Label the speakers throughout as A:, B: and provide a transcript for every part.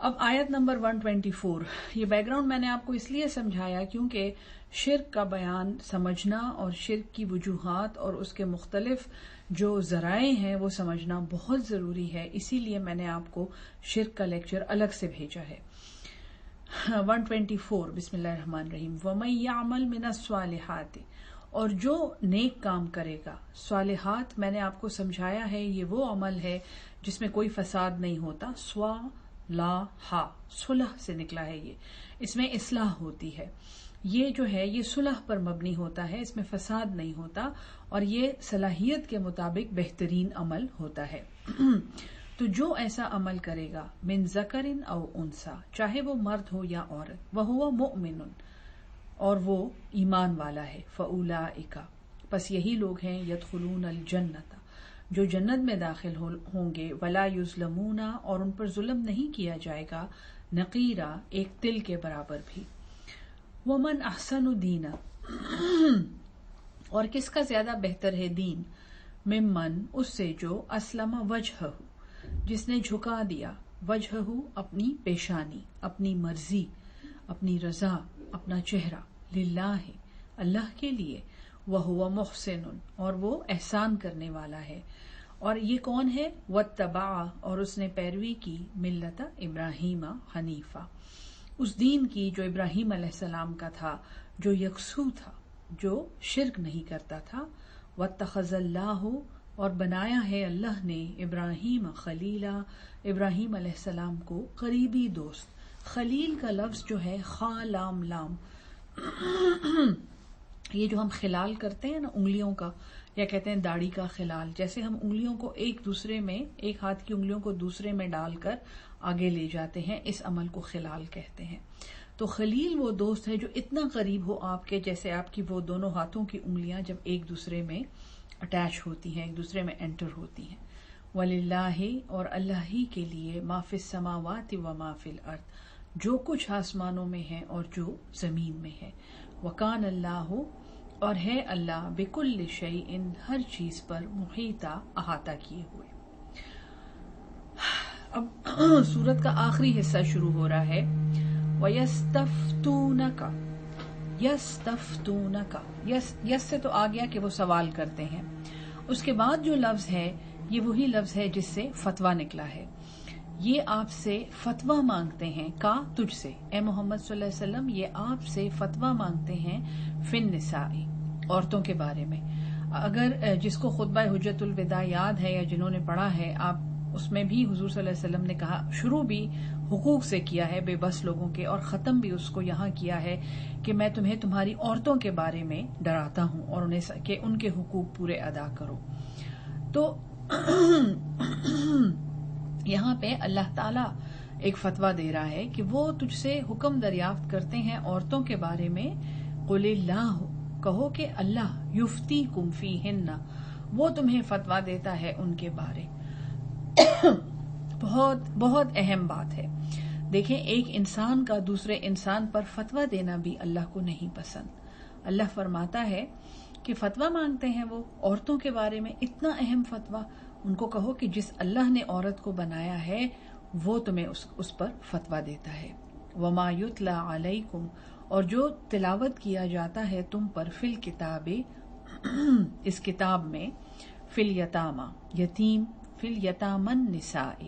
A: اب آیت نمبر 124. یہ بیک گراؤنڈ میں نے آپ کو اس لیے سمجھایا کیونکہ شرک کا بیان سمجھنا اور شرک کی وجوہات اور اس کے مختلف جو ذرائع ہیں وہ سمجھنا بہت ضروری ہے. اسی لیے میں نے آپ کو شرک کا لیکچر الگ سے بھیجا ہے. 124. بسم اللہ الرحمن الرحیم. وَمَن يَعْمَلْ مِنَ الصَّالِحَاتِ، اور جو نیک کام کرے گا. صالحات میں نے آپ کو سمجھایا ہے یہ وہ عمل ہے جس میں کوئی فساد نہیں ہوتا. صلح سے نکلا ہے. اس میں اصلاح ہوتی ہے. یہ جو ہے یہ صلح پر مبنی ہوتا ہے، اس میں فساد نہیں ہوتا اور یہ صلاحیت کے مطابق بہترین عمل ہوتا ہے. تو جو ایسا عمل کرے گا من ذکر او انثی، چاہے وہ مرد ہو یا عورت، وہو مؤمن، اور وہ ایمان والا ہے، فاولئک، پس یہی لوگ ہیں، یدخلون الجنۃ، جو جنت میں داخل ہوں گے، ولا یظلمون، اور ان پر ظلم نہیں کیا جائے گا، نقیرا، ایک تل کے برابر بھی. ومن احسن دینا، اور کس کا زیادہ بہتر ہے دین، ممن، اس سے جو اسلم وجہہ، جس نے جھکا دیا، وجہہ اپنی پیشانی، اپنی مرضی، اپنی رضا، اپنا چہرہ، للہ، اللہ کے لیے، وہو محسن، اور وہ احسان کرنے والا ہے. اور یہ کون ہے؟ واتبع، اور اس نے پیروی کی، ملت ابراہیم حنیفہ، اس دین کی جو ابراہیم علیہ السلام کا تھا، جو یکسو تھا، جو شرک نہیں کرتا تھا. واتخذ اللہ، اور بنایا ہے اللہ نے، ابراہیم خلیلا، ابراہیم علیہ السلام کو قریبی دوست. خلیل کا لفظ جو ہے خا لام لام، یہ جو ہم خلال کرتے ہیں نا انگلیوں کا، یا کہتے ہیں داڑھی کا خلال، جیسے ہم انگلیوں کو ایک دوسرے میں، ایک ہاتھ کی انگلیوں کو دوسرے میں ڈال کر آگے لے جاتے ہیں، اس عمل کو خلال کہتے ہیں. تو خلیل وہ دوست ہے جو اتنا قریب ہو آپ کے، جیسے آپ کی وہ دونوں ہاتھوں کی انگلیاں جب ایک دوسرے میں اٹیچ ہوتی ہیں، ایک دوسرے میں انٹر ہوتی ہیں. وَلِلَّهِ، اور اللہ ہی کے لیے، مَا فِی السَّمَاوَاتِ وَمَا فِی الْأَرْضِ، جو کچھ آسمانوں میں ہے اور جو زمین میں ہے. وَكَانَ اللَّهُ، اور ہے اللہ، بِكُلِّ شَيْءٍ، ہر چیز پر، مُحِیطًا، احاطہ کیے ہوئے. اب سورت کا آخری حصہ شروع ہو رہا ہے. وَيَسْتَفْتُونَكَ، یستفتونک، یس سے تو آ گیا کہ وہ سوال کرتے ہیں. اس کے بعد جو لفظ ہے یہ وہی لفظ ہے جس سے فتویٰ نکلا ہے. یہ آپ سے فتویٰ مانگتے ہیں، کا تجھ سے، اے محمد صلی اللہ علیہ وسلم، یہ آپ سے فتویٰ مانگتے ہیں فی النساء، عورتوں کے بارے میں. اگر جس کو خطبہ حجت الوداع یاد ہے یا جنہوں نے پڑھا ہے، آپ اس میں بھی حضور صلی اللہ علیہ وسلم نے کہا، شروع بھی حقوق سے کیا ہے بے بس لوگوں کے، اور ختم بھی اس کو یہاں کیا ہے کہ میں تمہیں تمہاری عورتوں کے بارے میں ڈراتا ہوں اور انہیں کہ ان کے حقوق پورے ادا کرو. تو یہاں پہ اللہ تعالیٰ ایک فتویٰ دے رہا ہے کہ وہ تجھ سے حکم دریافت کرتے ہیں عورتوں کے بارے میں. قل اللہ، کہو کہ اللہ، یفتیکم فیہن، وہ تمہیں فتویٰ دیتا ہے ان کے بارے. بہت بہت اہم بات ہے. دیکھیں، ایک انسان کا دوسرے انسان پر فتویٰ دینا بھی اللہ کو نہیں پسند. اللہ فرماتا ہے کہ فتویٰ مانگتے ہیں وہ عورتوں کے بارے میں، اتنا اہم فتویٰ. ان کو کہو کہ جس اللہ نے عورت کو بنایا ہے وہ تمہیں اس پر فتویٰ دیتا ہے. وما یتلی علیکم، اور جو تلاوت کیا جاتا ہے تم پر، فی الکتاب، اس کتاب میں، فی الیتامی، یتیم، فی الیتامی النساء،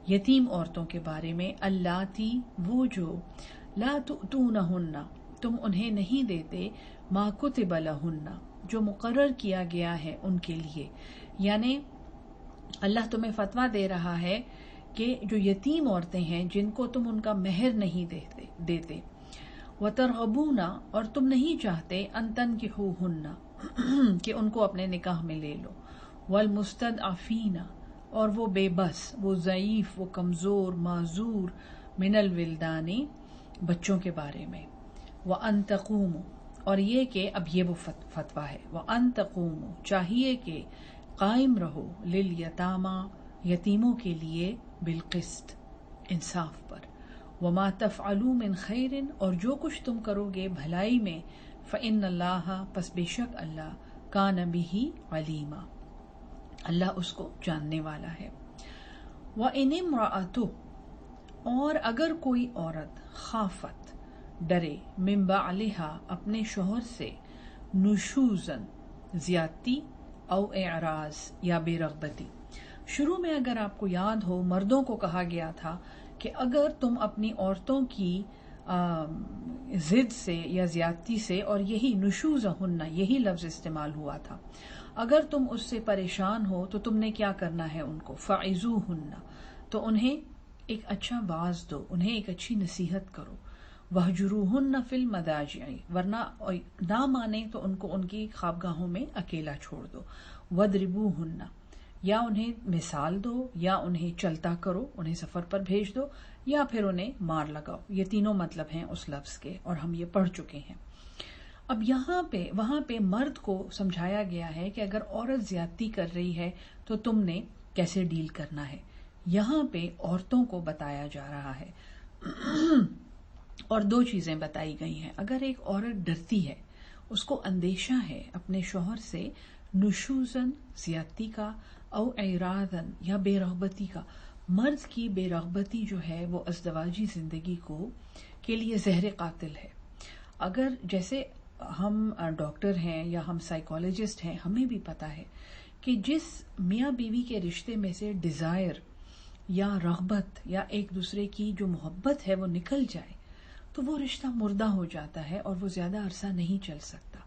A: یتیم عورتوں کے بارے میں، اللاتی، وہ جو، لا تؤتونہن، تم انہیں نہیں دیتے، ما کتب لہن، جو مقرر کیا گیا ہے ان کے لیے. یعنی اللہ تمہیں فتویٰ دے رہا ہے کہ جو یتیم عورتیں ہیں جن کو تم ان کا مہر نہیں دیتے، وترغبون، اور تم نہیں چاہتے، ان تنکحوہن، کہ ان کو اپنے نکاح میں لے لو، والمستضعفین، اور وہ بے بس، وہ ضعیف، وہ کمزور، معذور، من الولدان، بچوں کے بارے میں. وَأَن تَقُومُوا، اور یہ کہ اب یہ وہ فتویٰ ہے، وَأَن تَقُومُوا، چاہیے کہ قائم رہو، لِلْيَتَامَى، یتیموں کے لیے، بالقسط، انصاف پر. وَمَا تَفْعَلُوا مِنْ خَيْرٍ، اور جو کچھ تم کرو گے بھلائی میں، فَإِنَّ اللَّهَ، پس بے شک اللہ، كَانَ بِهِ عَلِيمًا، اللہ اس کو جاننے والا ہے. وَإِنِ امْرَأَةٌ، اور اگر کوئی عورت خافت ڈرے من بعلہا اپنے شوہر سے نشوزن زیادتی او اعراض یا بے رغبتی. شروع میں اگر آپ کو یاد ہو مردوں کو کہا گیا تھا کہ اگر تم اپنی عورتوں کی ضد سے یا زیادتی سے، اور یہی نشوزہن یہی لفظ استعمال ہوا تھا، اگر تم اس سے پریشان ہو تو تم نے کیا کرنا ہے ان کو، فعظوہن تو انہیں ایک اچھا واعظ دو، انہیں ایک اچھی نصیحت کرو، وہجروہن فی المضاجع ورنہ نہ مانے تو ان کو ان کی خوابگاہوں میں اکیلا چھوڑ دو، وضربوہن یا انہیں مثال دو، یا انہیں چلتا کرو، انہیں سفر پر بھیج دو، یا پھر انہیں مار لگاؤ. یہ تینوں مطلب ہیں اس لفظ کے اور ہم یہ پڑھ چکے ہیں. اب وہاں پہ مرد کو سمجھایا گیا ہے کہ اگر عورت زیادتی کر رہی ہے تو تم نے کیسے ڈیل کرنا ہے. یہاں پہ عورتوں کو بتایا جا رہا ہے اور دو چیزیں بتائی گئی ہیں. اگر ایک عورت ڈرتی ہے، اس کو اندیشہ ہے اپنے شوہر سے نشوزن زیادتی کا، او اعراضن یا بے رغبتی کا. مرد کی بے رغبتی جو ہے وہ ازدواجی زندگی کے لیے زہر قاتل ہے. اگر جیسے ہم ڈاکٹر ہیں یا ہم سائیکالوجسٹ ہیں، ہمیں بھی پتا ہے کہ جس میاں بیوی کے رشتے میں سے ڈیزائر یا رغبت یا ایک دوسرے کی جو محبت ہے وہ نکل جائے تو وہ رشتہ مردہ ہو جاتا ہے اور وہ زیادہ عرصہ نہیں چل سکتا.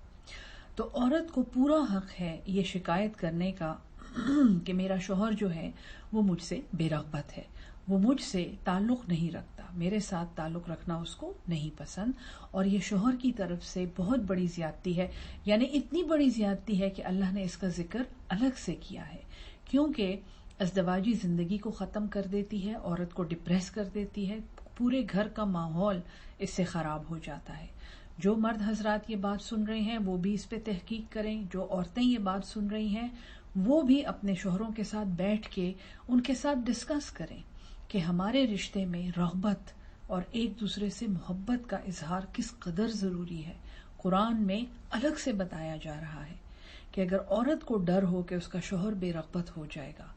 A: تو عورت کو پورا حق ہے یہ شکایت کرنے کا کہ میرا شوہر جو ہے وہ مجھ سے بے رغبت ہے، وہ مجھ سے تعلق نہیں رکھتا، میرے ساتھ تعلق رکھنا اس کو نہیں پسند، اور یہ شوہر کی طرف سے بہت بڑی زیادتی ہے. یعنی اتنی بڑی زیادتی ہے کہ اللہ نے اس کا ذکر الگ سے کیا ہے، کیونکہ ازدواجی زندگی کو ختم کر دیتی ہے، عورت کو ڈپریس کر دیتی ہے، پورے گھر کا ماحول اس سے خراب ہو جاتا ہے. جو مرد حضرات یہ بات سن رہے ہیں وہ بھی اس پہ تحقیق کریں، جو عورتیں یہ بات سن رہی ہیں وہ بھی اپنے شوہروں کے ساتھ بیٹھ کے ان کے ساتھ ڈسکس کریں کہ ہمارے رشتے میں رغبت اور ایک دوسرے سے محبت کا اظہار کس قدر ضروری ہے. قرآن میں الگ سے بتایا جا رہا ہے کہ اگر عورت کو ڈر ہو کہ اس کا شوہر بے رغبت ہو جائے گا،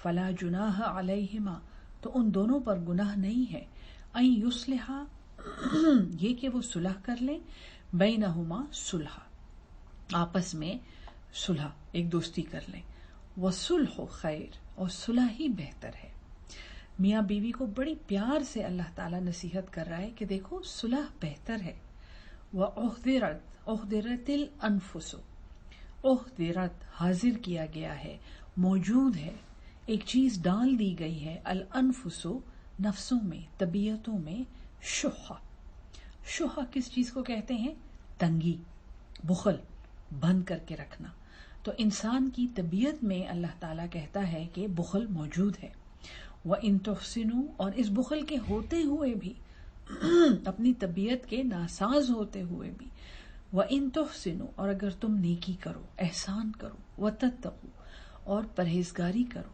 A: فلا جناح علیہما تو ان دونوں پر گناہ نہیں ہے، ان یصلحا یہ کہ وہ صلح کر لیں، بینہما صلح آپس میں صلح ایک دوستی کر لیں، وصلح خیر اور صلح ہی بہتر ہے. میاں بیوی کو بڑی پیار سے اللہ تعالیٰ نصیحت کر رہا ہے کہ دیکھو صلح بہتر ہے. وَأُحْضِرَتِ الْأَنفُسُ احضرت حاضر کیا گیا ہے، موجود ہے، ایک چیز ڈال دی گئی ہے، الانفس نفسوں میں، طبیعتوں میں، شح کس چیز کو کہتے ہیں؟ تنگی، بخل، بند کر کے رکھنا. تو انسان کی طبیعت میں اللہ تعالیٰ کہتا ہے کہ بخل موجود ہے. وَإِن تُحْسِنُوا اور اس بخل کے ہوتے ہوئے بھی اپنی طبیعت کے ناساز ہوتے ہوئے بھی، وَإِن تُحْسِنُوا اور اگر تم نیکی کرو، احسان کرو، وَتَتَّقُوا اور پرہیزگاری کرو،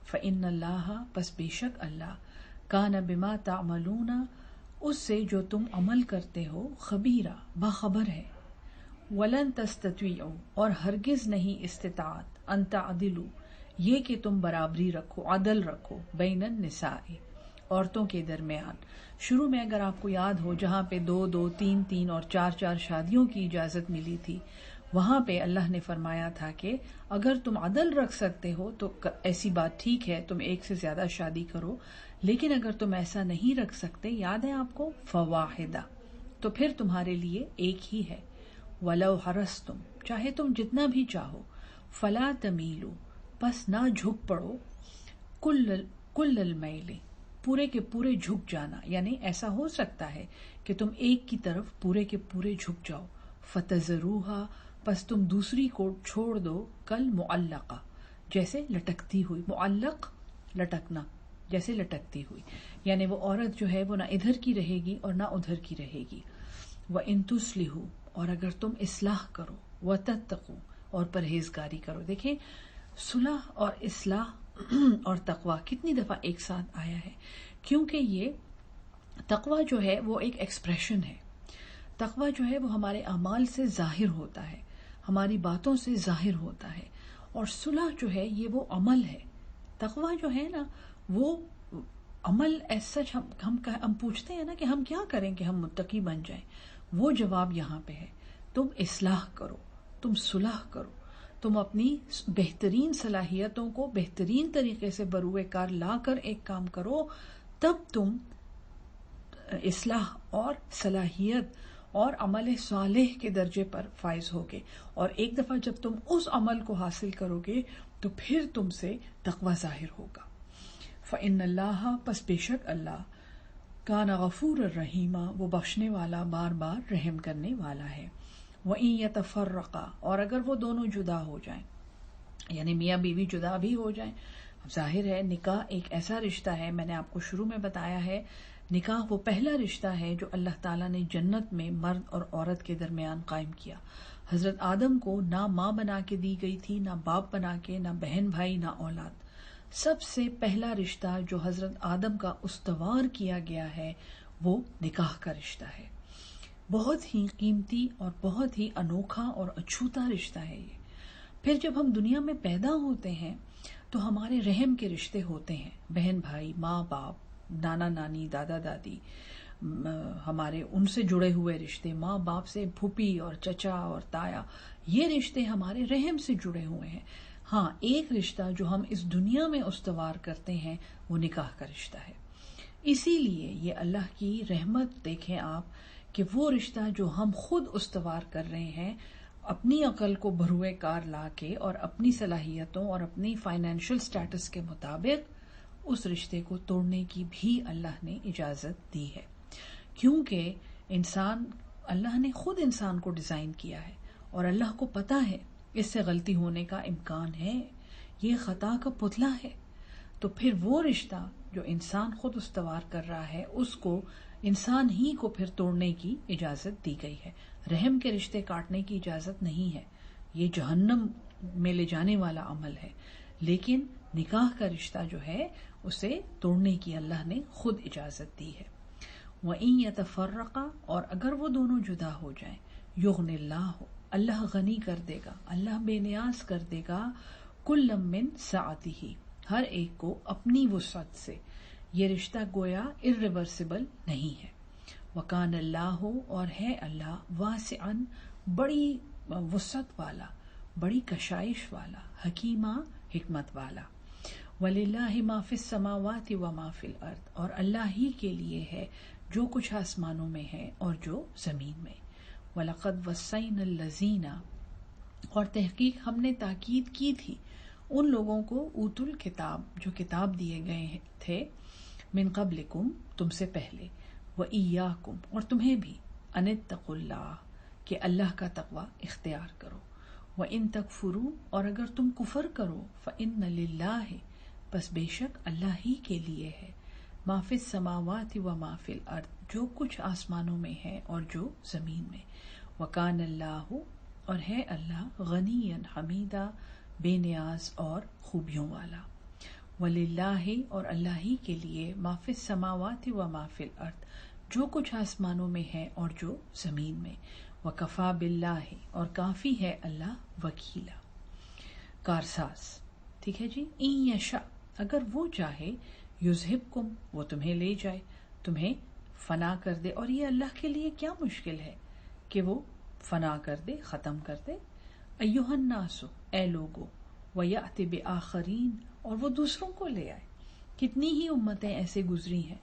A: فَإِنَّ اللَّهَ پس بے شک اللہ، كَانَ بِمَا تَعْمَلُونَ اس سے جو تم عمل کرتے ہو، خبیرہ باخبر ہے. وَلَن تَسْتَطِيعُوا اور ہرگز نہیں استطاعت، أَن تَعْدِلُوا یہ کہ تم برابری رکھو، عدل رکھو، بین النساء عورتوں کے درمیان. شروع میں اگر آپ کو یاد ہو جہاں پہ 2-2 3-3 اور 4-4 شادیوں کی اجازت ملی تھی، وہاں پہ اللہ نے فرمایا تھا کہ اگر تم عدل رکھ سکتے ہو تو ایسی بات ٹھیک ہے، تم ایک سے زیادہ شادی کرو، لیکن اگر تم ایسا نہیں رکھ سکتے، یاد ہے آپ کو، فواحدہ تو پھر تمہارے لیے ایک ہی ہے. وَلَوْ حَرَصْتُمْ چاہے تم جتنا بھی چاہو، فَلَا تَمِيلُوا پس نہ جھک پڑو، کل المیل پورے کے پورے جھک جانا. یعنی ایسا ہو سکتا ہے کہ تم ایک کی طرف پورے کے پورے جھک جاؤ، فَتَذَرُوهَا پس تم دوسری کو چھوڑ دو، کل معلقہ جیسے لٹکتی ہوئی، معلق لٹکنا جیسے لٹکتی ہوئی. یعنی وہ عورت جو ہے وہ نہ ادھر کی رہے گی اور نہ ادھر کی رہے گی. وَإِن تُصْلِحُوا اور اگر تم اصلاح کرو، وَتَتَّقُوا اور پرہیزگاری کرو. دیکھیں صلح اور اصلاح اور تقوی کتنی دفعہ ایک ساتھ آیا ہے، کیونکہ یہ تقوی جو ہے وہ ایک ایکسپریشن ہے. تقوی جو ہے وہ ہمارے اعمال سے ظاہر ہوتا ہے، ہماری باتوں سے ظاہر ہوتا ہے، اور صلح جو ہے یہ وہ عمل ہے. تقوی جو ہے نا وہ عمل ایز سچ ہم پوچھتے ہیں نا کہ ہم کیا کریں کہ ہم متقی بن جائیں. وہ جواب یہاں پہ ہے، تم اصلاح کرو، تم صلح کرو، تم اپنی بہترین صلاحیتوں کو بہترین طریقے سے بروئے کار لا کر ایک کام کرو، تب تم اصلاح اور صلاحیت اور عمل صالح کے درجے پر فائز ہوگے. اور ایک دفعہ جب تم اس عمل کو حاصل کرو گے تو پھر تم سے تقوی ظاہر ہوگا. فإن اللہ، پس بے شک اللہ، کان غفور الرحیم، وہ بخشنے والا بار بار رحم کرنے والا ہے. وَإِن يَتَفَرَّقَا، اور اگر وہ دونوں جدا ہو جائیں، یعنی میاں بیوی جدا بھی ہو جائیں. ظاہر ہے نکاح ایک ایسا رشتہ ہے، میں نے آپ کو شروع میں بتایا ہے، نکاح وہ پہلا رشتہ ہے جو اللہ تعالیٰ نے جنت میں مرد اور عورت کے درمیان قائم کیا. حضرت آدم کو نہ ماں بنا کے دی گئی تھی، نہ باپ بنا کے، نہ بہن بھائی، نہ اولاد. سب سے پہلا رشتہ جو حضرت آدم کا استوار کیا گیا ہے وہ نکاح کا رشتہ ہے. بہت ہی قیمتی اور بہت ہی انوکھا اور اچھوتا رشتہ ہے یہ. پھر جب ہم دنیا میں پیدا ہوتے ہیں تو ہمارے رحم کے رشتے ہوتے ہیں، بہن بھائی، ماں باپ، نانا نانی، دادا دادی، ہمارے ان سے جڑے ہوئے رشتے، ماں باپ سے پھوپھی اور چچا اور تایا، یہ رشتے ہمارے رحم سے جڑے ہوئے ہیں. ہاں، ایک رشتہ جو ہم اس دنیا میں استوار کرتے ہیں وہ نکاح کا رشتہ ہے. اسی لیے یہ اللہ کی رحمت دیکھیں آپ کہ وہ رشتہ جو ہم خود استوار کر رہے ہیں اپنی عقل کو بھروئے کار لا کے اور اپنی صلاحیتوں اور اپنی فائنینشل سٹیٹس کے مطابق، اس رشتے کو توڑنے کی بھی اللہ نے اجازت دی ہے. کیونکہ اللہ نے خود انسان کو ڈیزائن کیا ہے اور اللہ کو پتا ہے اس سے غلطی ہونے کا امکان ہے، یہ خطا کا پتلا ہے. تو پھر وہ رشتہ جو انسان خود استوار کر رہا ہے اس کو انسان ہی کو پھر توڑنے کی اجازت دی گئی ہے. رحم کے رشتے کاٹنے کی اجازت نہیں ہے، یہ جہنم میں لے جانے والا عمل ہے. لیکن نکاح کا رشتہ جو ہے اسے توڑنے کی اللہ نے خود اجازت دی ہے. وَإِن يَتَفَرَّقَا، اور اگر وہ دونوں جدا ہو جائیں، یغنِ اللہ، اللہ غنی کر دے گا، اللہ بے نیاز کر دے گا، کُلًّا مِّن سَعَتِهِ، ہر ایک کو اپنی وسعت سے. یہ رشتہ گویا irreversible نہیں ہے. وَكَانَ اللَّهُ، اور ہے اللہ، واسعاً، بڑی وسعت والا، بڑی کشائش والا، حکیمہ، حکمت والا. وَلِلَّهِ مَا فِي السَّمَاوَاتِ وَمَا فِي الْأَرْضِ، اور اللہ ہی کے لیے ہے جو کچھ آسمانوں میں ہے اور جو زمین میں. وَلَقَدْ وَصَّيْنَا الَّذِينَ، اور تحقیق ہم نے تاکید کی تھی ان لوگوں کو، اوتوا الکتاب، جو کتاب دیے گئے تھے، من قبلکم، تم سے پہلے، وَإِيَّاكُمْ، اور تمہیں بھی، أَنِ اتَّقُوا اللَّهَ، کہ اللہ کا تقوی اختیار کرو. وَإِن تَكْفُرُوا، اور اگر تم کفر کرو، فَإِنَّ لِلَّهِ، پس بے شک اللہ ہی کے لیے ہے، مَا فِي السَّمَاوَاتِ وَمَا فِي الْأَرْضِ، جو کچھ آسمانوں میں ہے اور جو زمین میں. وَكَانَ اللَّهُ، اور ہے اللہ، غَنِيًّا حَمِيدًا، بے نیاز اور خوبیوں والا. وَلِلَّهِ، اور اللہ ہی کے لیے، مَا فِي السَّمَاوَاتِ وَمَا فِي الْأَرْضِ، جو کچھ آسمانوں میں ہے اور جو زمین میں. وَكَفَى بِاللَّهِ، اور کافی ہے اللہ، وکیلا، کارساز. ٹھیک ہے جی. إِن يَشَأْ، اگر وہ چاہے، یذہبکم، وہ تمہیں لے جائے، تمہیں فنا کر دے. اور یہ اللہ کے لیے کیا مشکل ہے کہ وہ فنا کر دے، ختم کر دے. ایھا الناس، اے لوگو، وَيَأْتِ بِآخَرِينَ، اور وہ دوسروں کو لے آئے. کتنی ہی امتیں ایسے گزری ہیں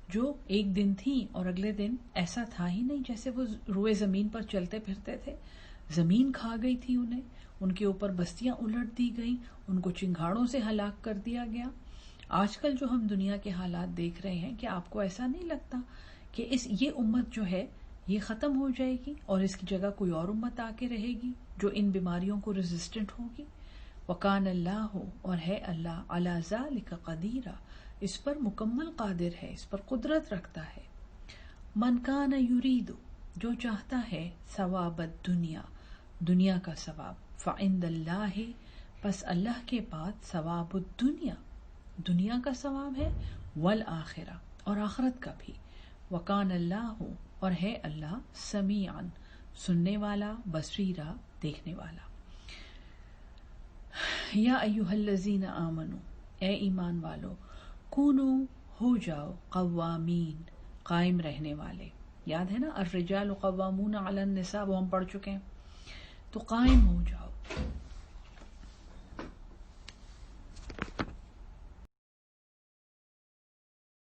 A: جو ایک دن تھیں اور اگلے دن ایسا تھا ہی نہیں، جیسے وہ روئے زمین پر چلتے پھرتے تھے. زمین کھا گئی تھی انہیں، ان کے اوپر بستیاں الٹ دی گئیں، ان کو چنگھاڑوں سے ہلاک کر دیا گیا. آج کل جو ہم دنیا کے حالات دیکھ رہے ہیں، کہ آپ کو ایسا نہیں لگتا کہ یہ امت جو ہے یہ ختم ہو جائے گی اور اس کی جگہ کوئی اور امت آ کے رہے گی جو ان بیماریوں کو ریزسٹنٹ ہوگی. وَكَانَ اللَّهُ، اور ہے اللہ، عَلَى ذَلِكَ قَدِيرًا، اس پر مکمل قادر ہے، اس پر قدرت رکھتا ہے. مَنْ كَانَ يُرِيدُ، جو چاہتا ہے، ثواب الدنیا، دنیا کا ثواب، فَعِندَ اللَّهِ، پس اللہ کے پاس، ثواب الدنیا، دنیا کا ثواب ہے، والآخرہ، اور آخرت کا بھی. وَكَانَ اللَّهُ، اور ہے اللہ، سمیعاً، سننے والا، بصیرا، دیکھنے والا. یا ایھا الذین آمنوا، اے ایمان والو، کونو، ہو جاؤ قوامین، قائم رہنے والے. یاد ہے نا الرجال قوامون علی النساء، وہ ہم پڑھ چکے ہیں. تو قائم ہو جاؤ،